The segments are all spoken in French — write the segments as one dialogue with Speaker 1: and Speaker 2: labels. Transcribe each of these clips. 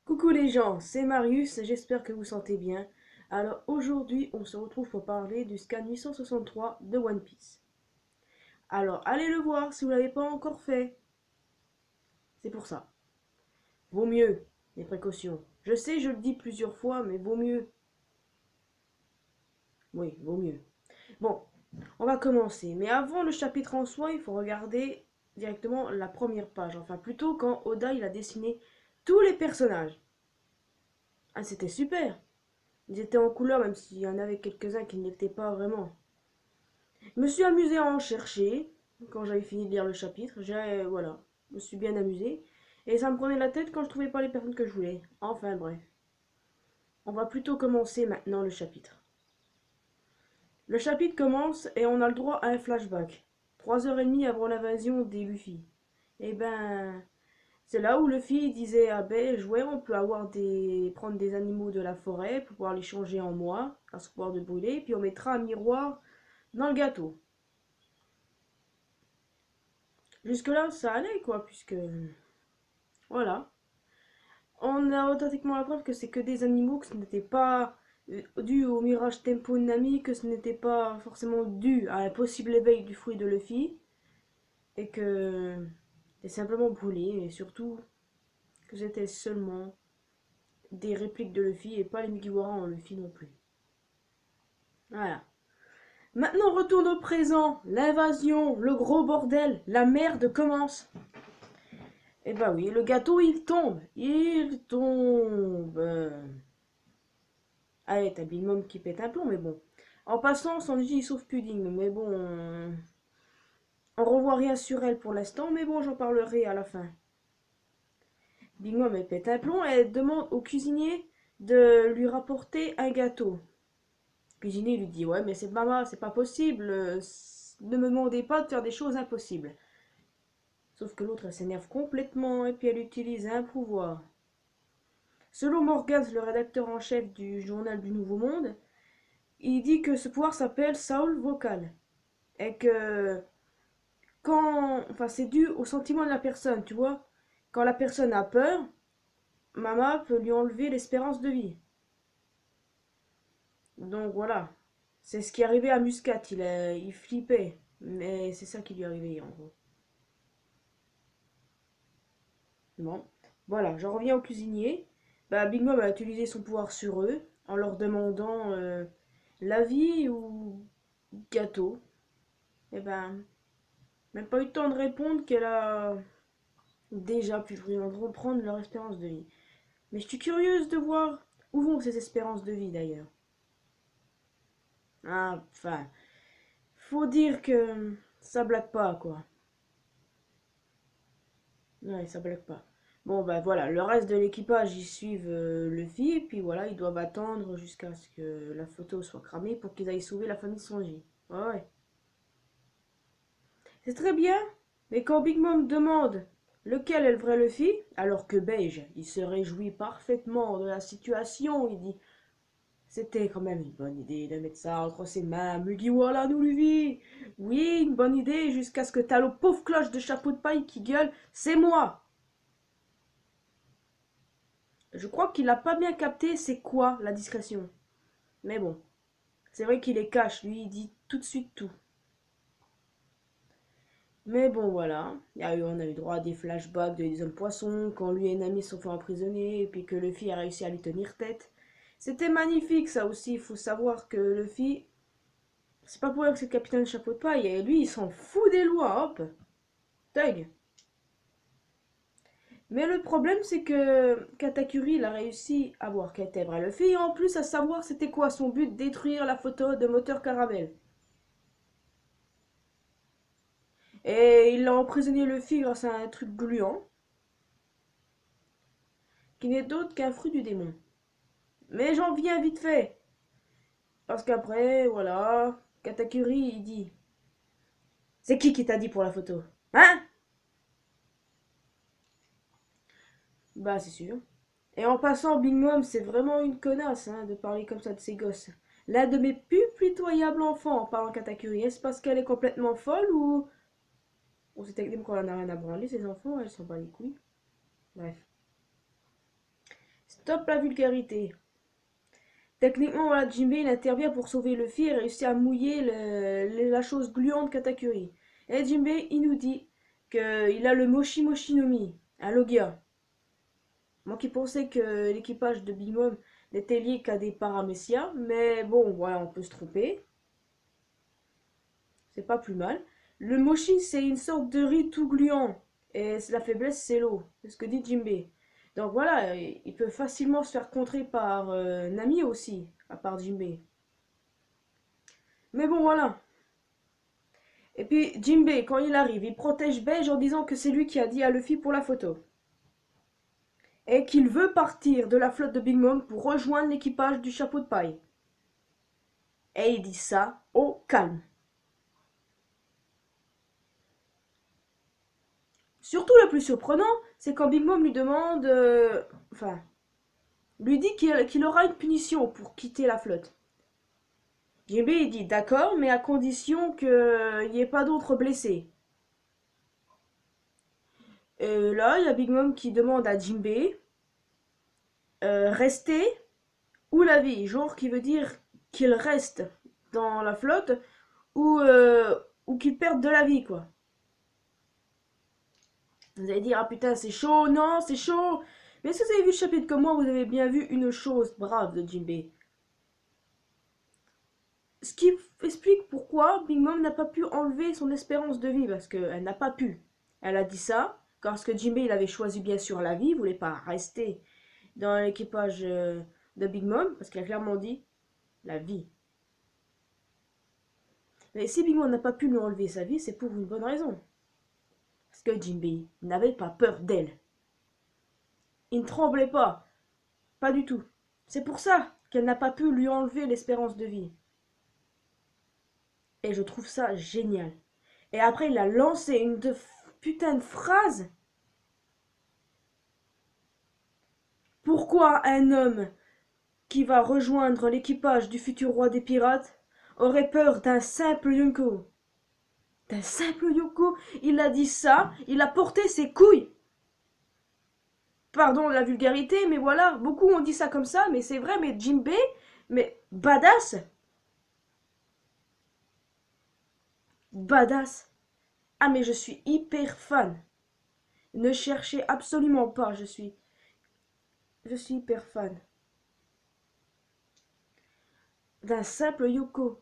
Speaker 1: Coucou les gens, c'est Marius, j'espère que vous sentez bien. Alors aujourd'hui, on se retrouve pour parler du scan 863 de One Piece. Alors allez le voir si vous ne l'avez pas encore fait. C'est pour ça. Vaut mieux, les précautions. Je sais, je le dis plusieurs fois, mais vaut mieux. Oui, vaut mieux. Bon, on va commencer. Mais avant le chapitre en soi, il faut regarder directement la première page. Enfin, plutôt quand Oda il a dessiné tous les personnages. Ah, c'était super. Ils étaient en couleur, même s'il y en avait quelques-uns qui ne l'étaient pas vraiment. Je me suis amusé à en chercher quand j'avais fini de lire le chapitre. Voilà, je me suis bien amusé. Et ça me prenait la tête quand je trouvais pas les personnes que je voulais. Enfin bref. On va plutôt commencer maintenant le chapitre. Le chapitre commence et on a le droit à un flashback. 3 heures et demie avant l'invasion des Luffy. Et ben, c'est là où Luffy disait à Beige, ouais, on peut prendre des animaux de la forêt pour pouvoir les changer en moi, grâce au pouvoir de brûler, puis on mettra un miroir dans le gâteau. Jusque-là, ça allait, quoi, puisque... Voilà. On a authentiquement la preuve que c'est que des animaux, que ce n'était pas dû au mirage Tempo Nami, que ce n'était pas forcément dû à un possible éveil du fruit de Luffy, et que c'est simplement brûlé, et surtout que c'était seulement des répliques de Luffy et pas les Mugiwara en Luffy non plus. Voilà. Maintenant, on retourne au présent. L'invasion, le gros bordel, la merde commence. Eh bah oui, le gâteau il tombe. Il tombe. Allez, t'as Big Mom qui pète un plomb, mais bon. En passant, Sanji il sauve Pudding, mais bon. On revoit rien sur elle pour l'instant, mais bon, j'en parlerai à la fin. Big Mom elle pète un plomb et elle demande au cuisinier de lui rapporter un gâteau. Le cuisinier lui dit: ouais, mais c'est maman, c'est pas possible. Ne me demandez pas de faire des choses impossibles. Sauf que l'autre elle s'énerve complètement et puis elle utilise un pouvoir. Selon Morgans, le rédacteur en chef du journal du Nouveau Monde, il dit que ce pouvoir s'appelle Soul Vocal. Et que enfin, c'est dû au sentiment de la personne, tu vois. Quand la personne a peur, Mama peut lui enlever l'espérance de vie. Donc voilà. C'est ce qui est arrivé à Muscat. Il flippait. Mais c'est ça qui lui est arrivé, en gros. Bon. Voilà, j'en reviens au cuisinier. Bah, Big Mom a utilisé son pouvoir sur eux en leur demandant l'avis ou gâteau. Et ben, même pas eu le temps de répondre qu'elle a déjà pu reprendre leur espérance de vie. Mais je suis curieuse de voir où vont ces espérances de vie d'ailleurs. Ah, enfin, faut dire que ça blague pas quoi. Ouais, ça blague pas. Bon, bah voilà, le reste de l'équipage, ils suivent Luffy, et puis voilà, ils doivent attendre jusqu'à ce que la photo soit cramée pour qu'ils aillent sauver la famille de Sanji. Ouais, ouais. C'est très bien, mais quand Big Mom demande lequel est le vrai Luffy, alors que Beige, il se réjouit parfaitement de la situation, il dit: c'était quand même une bonne idée de mettre ça entre ses mains, Mugiwara nous Luffy. Oui, une bonne idée, jusqu'à ce que t'as le pauvre cloche de chapeau de paille qui gueule: c'est moi. Je crois qu'il a pas bien capté c'est quoi la discrétion. Mais bon, c'est vrai qu'il les cache, lui il dit tout de suite tout. Mais bon voilà, on a eu droit à des flashbacks de des hommes poissons, quand lui et Nami se sont fait emprisonner, et puis que Luffy a réussi à lui tenir tête. C'était magnifique ça aussi, il faut savoir que Luffy, c'est pas pour rien que c'est le capitaine chapeau de paille, et lui il s'en fout des lois, hop, thug. Mais le problème c'est que Katakuri il a réussi à voir qu'elle était vraie Luffy, et en plus à savoir c'était quoi son but: détruire la photo de moteur caramel. Et il a emprisonné Luffy grâce à un truc gluant, qui n'est d'autre qu'un fruit du démon. Mais j'en viens vite fait. Parce qu'après, voilà, Katakuri, il dit: c'est qui t'a dit pour la photo? Hein? Bah, c'est sûr. Et en passant, Big Mom, c'est vraiment une connasse hein, de parler comme ça de ses gosses. L'un de mes plus pitoyables enfants en parlant Katakuri. Est-ce parce qu'elle est complètement folle ou... On sait techniquement qu'on en a rien à branler, ses enfants, elle s'en bat les couilles. Bref. Stop la vulgarité. Techniquement, voilà, Jinbei il intervient pour sauver Luffy et réussit à mouiller la chose gluante Katakuri. Et Jinbei, il nous dit qu'il a le Moshi Moshi no Mi, un Logia. Moi qui pensais que l'équipage de Big Mom n'était lié qu'à des paramécias, mais bon, voilà, on peut se tromper. C'est pas plus mal. Le Moshi, c'est une sorte de riz tout gluant. Et la faiblesse, c'est l'eau. C'est ce que dit Jinbei. Donc voilà, il peut facilement se faire contrer par Nami aussi, à part Jinbei. Mais bon, voilà. Et puis Jinbei, quand il arrive, il protège Beige en disant que c'est lui qui a dit à Luffy pour la photo. Et qu'il veut partir de la flotte de Big Mom pour rejoindre l'équipage du chapeau de paille. Et il dit ça au calme. Surtout le plus surprenant, c'est quand Big Mom lui demande... enfin, lui dit qu'il aura une punition pour quitter la flotte. Jinbei il dit d'accord, mais à condition qu'il n'y ait pas d'autres blessés. Et là, il y a Big Mom qui demande à Jinbei rester ou la vie, genre qui veut dire qu'il reste dans la flotte ou qu'il perde de la vie, quoi. Vous allez dire, ah putain, c'est chaud, non, c'est chaud. Mais si vous avez vu le chapitre comme moi, vous avez bien vu une chose brave de Jinbei. Ce qui explique pourquoi Big Mom n'a pas pu enlever son espérance de vie, parce qu'elle n'a pas pu. Elle a dit ça, parce que Jinbei il avait choisi bien sûr la vie, il voulait pas rester dans l'équipage de Big Mom, parce qu'il a clairement dit la vie. Mais si Big Mom n'a pas pu lui enlever sa vie, c'est pour une bonne raison. Parce que Jinbei n'avait pas peur d'elle. Il ne tremblait pas. Pas du tout. C'est pour ça qu'elle n'a pas pu lui enlever l'espérance de vie. Et je trouve ça génial. Et après, il a lancé une putain de phrase. Pourquoi un homme qui va rejoindre l'équipage du futur roi des pirates aurait peur d'un simple Yonko? D'un simple Yonko? Il a dit ça, il a porté ses couilles. Pardon la vulgarité, mais voilà, beaucoup ont dit ça comme ça, mais c'est vrai, mais Jinbei, mais badass. Badass. Ah mais je suis hyper fan. Ne cherchez absolument pas, je suis hyper fan. D'un simple Yoko.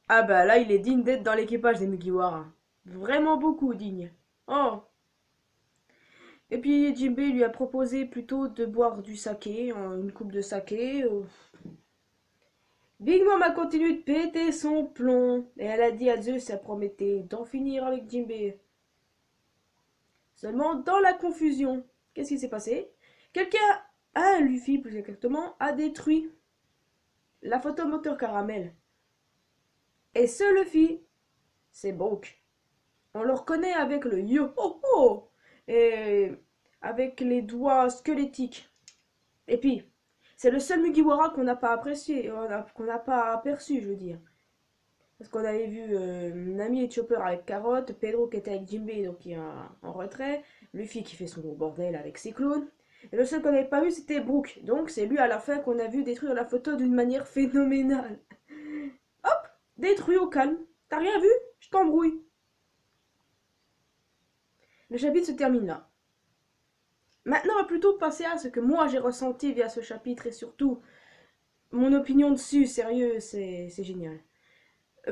Speaker 1: Ah bah là, il est digne d'être dans l'équipage des Mugiwara. Vraiment beaucoup digne. Oh. Et puis Jinbei lui a proposé plutôt de boire du saké, une coupe de saké. Big Mom a continué de péter son plomb. Et elle a dit à Zeus, elle promettait d'en finir avec Jinbei. Seulement dans la confusion, qu'est-ce qui s'est passé? Quelqu'un, un Luffy plus exactement, a détruit la photomoteur caramel. Et ce Luffy, c'est Brook. On le reconnaît avec le yo-ho-ho et avec les doigts squelettiques. Et puis, c'est le seul Mugiwara qu'on n'a pas apprécié, qu'on n'a pas aperçu, je veux dire. Parce qu'on avait vu Nami et Chopper avec Carotte, Pedro qui était avec Jinbei, donc qui est en retrait, Luffy qui fait son gros bordel avec ses clones. Et le seul qu'on n'avait pas vu, c'était Brook. Donc c'est lui à la fin qu'on a vu détruire la photo d'une manière phénoménale. Hop, détruit au calme. T'as rien vu? Je t'embrouille. Le chapitre se termine là. Maintenant, on va plutôt passer à ce que moi j'ai ressenti via ce chapitre et surtout mon opinion dessus. Sérieux, c'est génial.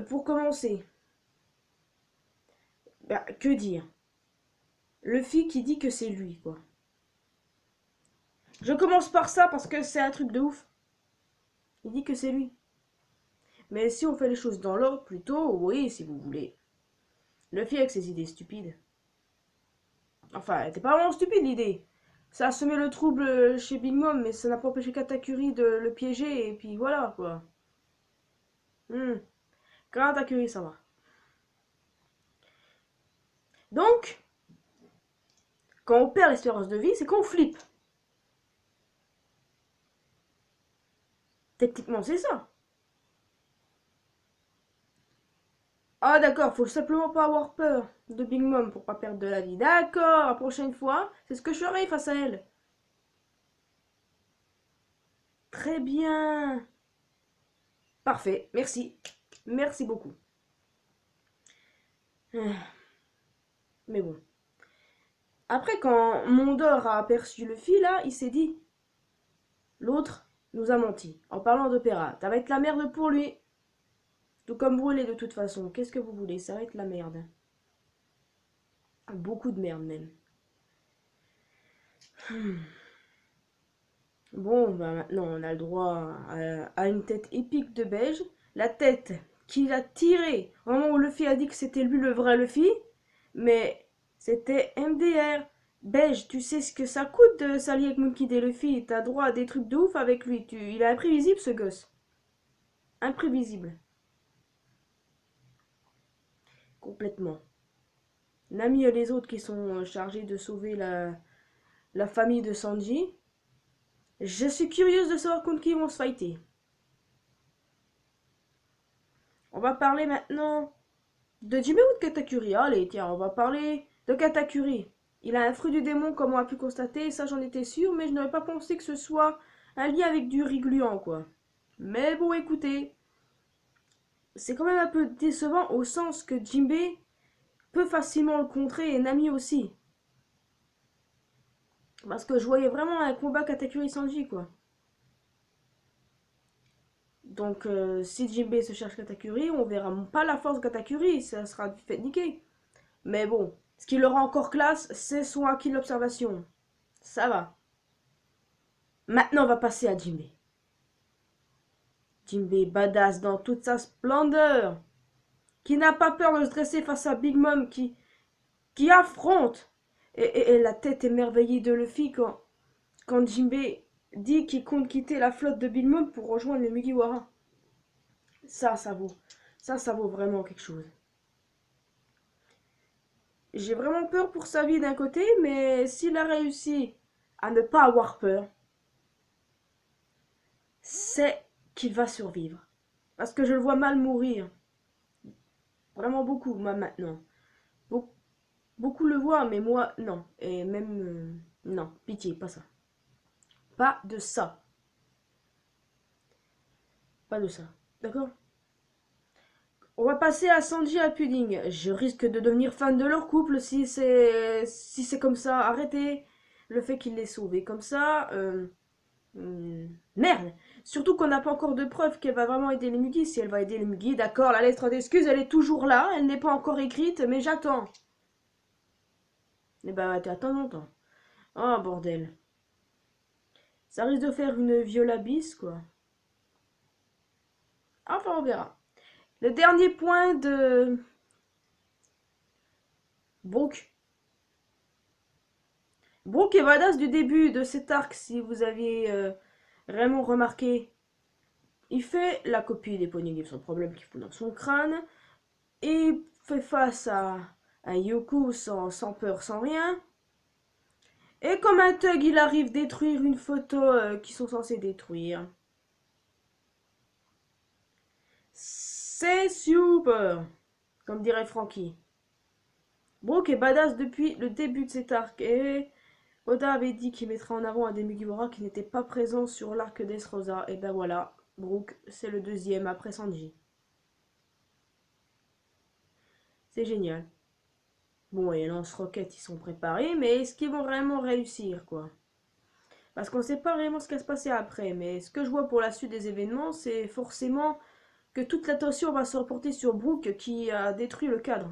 Speaker 1: Pour commencer, bah, que dire? Luffy qui dit que c'est lui, quoi. Je commence par ça parce que c'est un truc de ouf. Il dit que c'est lui. Mais si on fait les choses dans l'ordre, plutôt, oui, si vous voulez. Luffy avec ses idées stupides. Enfin, elle était pas vraiment stupide l'idée. Ça a semé le trouble chez Big Mom, mais ça n'a pas empêché Katakuri de le piéger, et puis voilà, quoi. Katakuri, ça va. Donc, quand on perd l'espérance de vie, c'est qu'on flippe. Techniquement, c'est ça. Ah d'accord, faut simplement pas avoir peur de Big Mom pour pas perdre de la vie. D'accord, la prochaine fois, c'est ce que je ferai face à elle. Très bien. Parfait, merci. Merci beaucoup. Ah, mais bon. Après, quand Mondor a aperçu Luffy, là, il s'est dit, l'autre nous a menti en parlant d'opéra. Ça va être la merde pour lui. Tout comme brûlé de toute façon. Qu'est-ce que vous voulez? Ça va être la merde. Beaucoup de merde même. Bon, bah maintenant on a le droit à une tête épique de Beige. La tête qu'il a tirée au moment où Luffy a dit que c'était lui le vrai Luffy. Mais c'était MDR. Beige, tu sais ce que ça coûte de s'allier avec Monkey D. Luffy. T'as droit à des trucs de ouf avec lui. Il est imprévisible ce gosse. Imprévisible. Complètement. Nami et les autres qui sont chargés de sauver la famille de Sanji. Je suis curieuse de savoir contre qui ils vont se fighter. On va parler maintenant de Jimmy ou de Katakuri. Allez, tiens, on va parler de Katakuri. Il a un fruit du démon, comme on a pu constater, ça j'en étais sûre, mais je n'aurais pas pensé que ce soit un lien avec du riz gluant, quoi. Mais bon, écoutez, c'est quand même un peu décevant au sens que Jinbei peut facilement le contrer et Nami aussi. Parce que je voyais vraiment un combat Katakuri-Sanji, quoi. Donc, si Jinbei se cherche Katakuri, on verra pas la force de Katakuri, ça sera fait niquer. Mais bon, ce qui le rend encore classe, c'est son acquis de l'observation. Ça va. Maintenant, on va passer à Jinbei. Jinbei badass dans toute sa splendeur, qui n'a pas peur de se dresser face à Big Mom, qui affronte. Et la tête émerveillée de Luffy quand Jinbei dit qu'il compte quitter la flotte de Big Mom pour rejoindre les Mugiwara. Ça vaut. Ça vaut vraiment quelque chose. J'ai vraiment peur pour sa vie d'un côté, mais s'il a réussi à ne pas avoir peur, c'est qu'il va survivre. Parce que je le vois mal mourir. Vraiment beaucoup, moi, maintenant. Be- Beaucoup le voient, mais moi, non. Et même, non, pitié, pas ça. Pas de ça. Pas de ça. D'accord? On va passer à Sanji et à Pudding. Je risque de devenir fan de leur couple si c'est comme ça. Arrêtez le fait qu'il les sauvé comme ça. Merde. Surtout qu'on n'a pas encore de preuves qu'elle va vraiment aider les Mugi. Si elle va aider les Mugi, d'accord, la lettre d'excuse, elle est toujours là. Elle n'est pas encore écrite, mais j'attends. Eh ben, attends longtemps. Oh, bordel. Ça risque de faire une Viola bis, quoi. Enfin, on verra. Le dernier point de Brook. Brook est badass du début de cet arc, si vous avez vraiment remarqué. Il fait la copie des Poneglyphs, son problème qu'il fout dans son crâne. Et fait face à Yoku sans peur, sans rien. Et comme un thug, il arrive détruire une photo qu'ils sont censés détruire. C'est super, comme dirait Frankie. Brook est badass depuis le début de cet arc. Et Oda avait dit qu'il mettrait en avant un des Mugiwara qui n'était pas présent sur l'arc d'Esrosa. Et ben voilà, Brook, c'est le deuxième après Sanji. C'est génial. Bon, et les lance-roquettes, ils sont préparés, mais est-ce qu'ils vont vraiment réussir, quoi? Parce qu'on ne sait pas vraiment ce qui va se passer après, mais ce que je vois pour la suite des événements, c'est forcément que toute l'attention va se reporter sur Brook qui a détruit le cadre.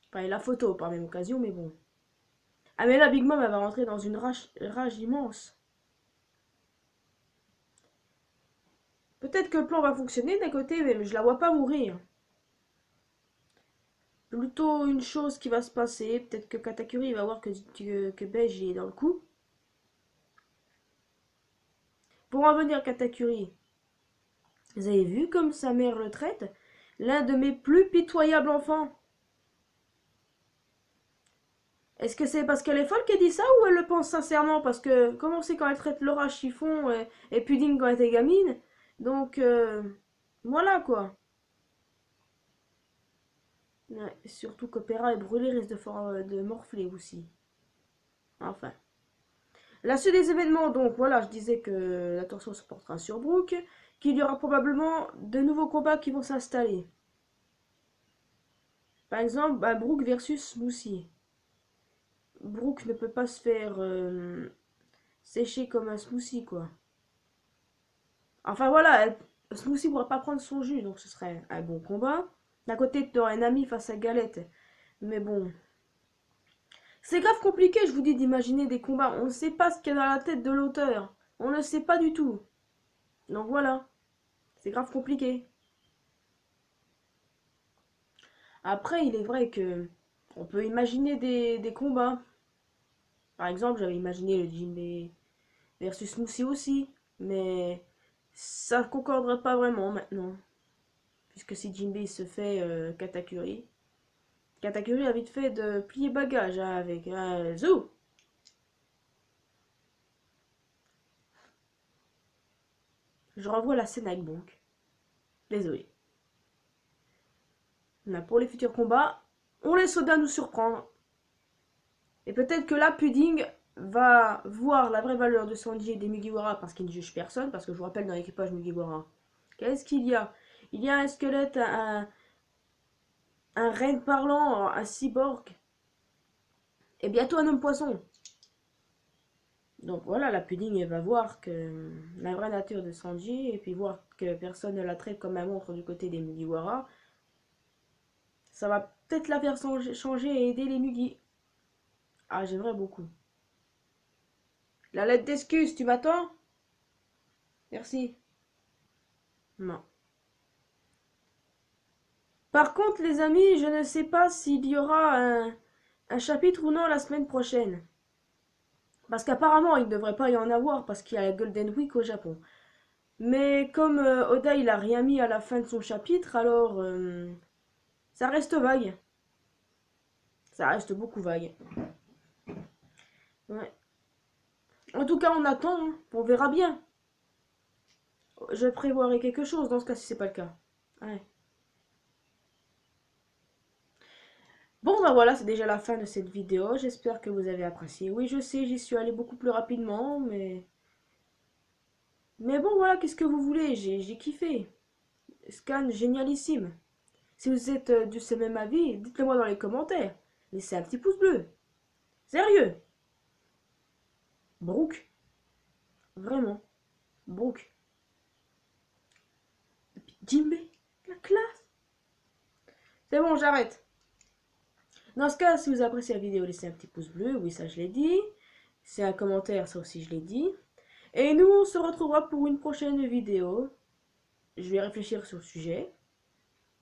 Speaker 1: Enfin, et la photo par même occasion, mais bon. Ah mais là, Big Mom, elle va rentrer dans une rage immense. Peut-être que le plan va fonctionner d'un côté, mais je la vois pas mourir. Plutôt une chose qui va se passer, peut-être que Katakuri va voir que Beige est dans le coup. Pour en venir à Katakuri, vous avez vu comme sa mère le traite? L'un de mes plus pitoyables enfants. Est-ce que c'est parce qu'elle est folle qu'elle dit ça ou elle le pense sincèrement? Parce que comment c'est quand elle traite Laura Chiffon et Pudding quand elle était gamine? Donc voilà quoi. Ouais, surtout qu'Opéra et Brûlé risquent de morfler aussi. Enfin. La suite des événements, donc voilà, je disais que l'attention se portera sur Brooke, qu'il y aura probablement de nouveaux combats qui vont s'installer. Par exemple, bah, Brooke versus Smoothie. Brooke ne peut pas se faire sécher comme un smoothie, quoi. Enfin voilà, Smoothie ne pourra pas prendre son jus, donc ce serait un bon combat. D'un côté, tu auras un ami face à Galette. Mais bon, c'est grave compliqué, je vous dis, d'imaginer des combats. On ne sait pas ce qu'il y a dans la tête de l'auteur. On ne sait pas du tout. Donc voilà, c'est grave compliqué. Après, il est vrai que on peut imaginer des combats. Par exemple, j'avais imaginé le Jinbei versus Smoothie aussi. Mais ça ne concorderait pas vraiment maintenant. Puisque si Jinbei se fait Katakuri. Katakuri a vite fait de plier bagage hein, avec un Zou. Je revois la scène avec Bonk. Désolé. Mais pour les futurs combats, on laisse Oda nous surprendre. Et peut-être que là, Pudding va voir la vraie valeur de Sanji et des Mugiwara parce qu'il ne juge personne. Parce que je vous rappelle, dans l'équipage Mugiwara, qu'est-ce qu'il y a? Il y a un squelette, un renne parlant, un cyborg et bientôt un homme poisson. Donc voilà, la Pudding elle va voir que la vraie nature de Sanji et puis voir que personne ne la traite comme un monstre du côté des Mugiwara. Ça va peut-être la faire changer et aider les Mugi. Ah, j'aimerais beaucoup. La lettre d'excuse, tu m'attends? Merci. Non. Par contre, les amis, je ne sais pas s'il y aura un chapitre ou non la semaine prochaine. Parce qu'apparemment, il ne devrait pas y en avoir parce qu'il y a la Golden Week au Japon. Mais comme Oda, il a rien mis à la fin de son chapitre, alors ça reste vague. Ça reste beaucoup vague. Ouais. En tout cas, on attend, hein. On verra bien. Je prévoirai quelque chose dans ce cas si c'est pas le cas. Ouais. Bon bah voilà, c'est déjà la fin de cette vidéo. J'espère que vous avez apprécié. Oui, je sais, j'y suis allé beaucoup plus rapidement, mais... Mais bon, voilà, qu'est-ce que vous voulez? J'ai kiffé. Scan génialissime. Si vous êtes de ce même avis, dites-le moi dans les commentaires. Laissez un petit pouce bleu. Sérieux. Brooke. Vraiment. Brooke. Jinbei. La classe. C'est bon, j'arrête. Dans ce cas, si vous appréciez la vidéo, laissez un petit pouce bleu. Oui, ça je l'ai dit. C'est un commentaire, ça aussi je l'ai dit. Et nous, on se retrouvera pour une prochaine vidéo. Je vais réfléchir sur le sujet.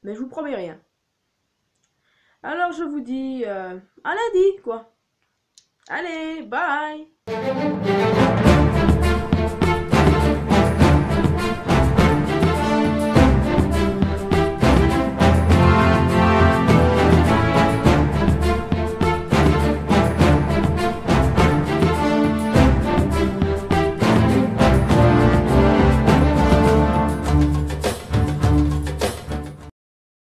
Speaker 1: Mais je vous promets rien. Alors je vous dis à lundi, quoi. Allez, bye!